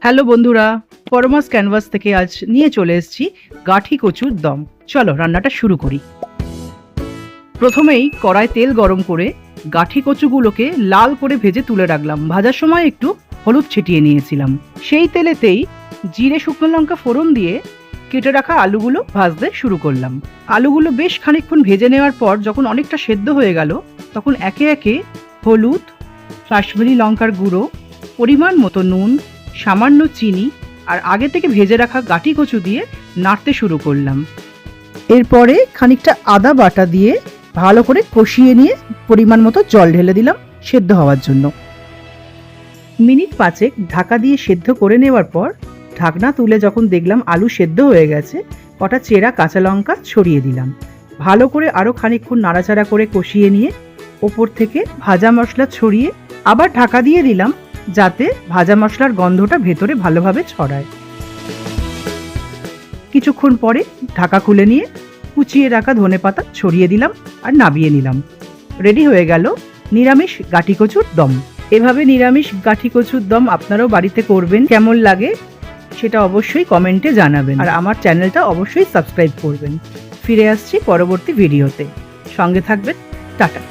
Hello বন্ধুরা, পরমাস canvas থেকে আজ নিয়ে চলে এসেছি গাঠি কচুর দম। চলো রান্নাটা শুরু করি। প্রথমেই কড়ায় তেল গরম করে গাঠি কচুগুলোকে লাল করে ভেজে তুলে রাখলাম। ভাজার সময় একটু হলুদ ছিটিয়ে নিয়েছিলাম। সেই তেলেতেই জিরে শুকনো লঙ্কা ফোড়ন দিয়ে কেটে রাখা আলুগুলো ভাজতে শুরু করলাম। আলুগুলো বেশ খানিকক্ষণ ভেজে নেওয়ার পর যখন অনেকটা সেদ্ধ হয়ে গেল, তখন একে একে হলুদ, কাশ্মীরি লঙ্কার গুঁড়ো, পরিমাণ মতো নুন, সামান্য চিনি আর আগে থেকে ভেজে রাখা গাঠি কচু দিয়ে নাড়তে শুরু করলাম। এরপরে খানিকটা আদা বাটা দিয়ে ভালো করে কষিয়ে নিয়ে পরিমাণ মতো জল ঢেলে দিলাম সেদ্ধ হওয়ার জন্য। মিনিট 5 ঢাকা দিয়ে সেদ্ধ করে নেওয়ার পর ঢাকনা তুলে যখন দেখলাম আলু সেদ্ধ হয়ে গেছে, কটা চেরা কাঁচা লঙ্কা ছড়িয়ে দিলাম। ভালো করে আরও খানিকক্ষণ নাড়াচাড়া করে কষিয়ে নিয়ে ওপর থেকে ভাজা মশলা ছড়িয়ে আবার ঢাকা দিয়ে দিলাম, যাতে ভাজা মশলার গন্ধটা ভেতরে ভালোভাবে ছড়ায়। কিছুক্ষণ পরে ঢাকা খুলে নিয়ে কুচিয়ে রাখা ধনেপাতা ছড়িয়ে দিলাম আর নামিয়ে নিলাম। রেডি হয়ে গেল নিরামিষ গাঠি কচুর দম। এভাবে নিরামিষ গাঠি কচুর দম আপনারাও বাড়িতে করবেন। কেমন লাগে সেটা অবশ্যই কমেন্টে জানাবেন আর আমার চ্যানেলটা অবশ্যই সাবস্ক্রাইব করবেন। ফিরে আসছি পরবর্তী ভিডিওতে, সঙ্গে থাকবেন। টাটা।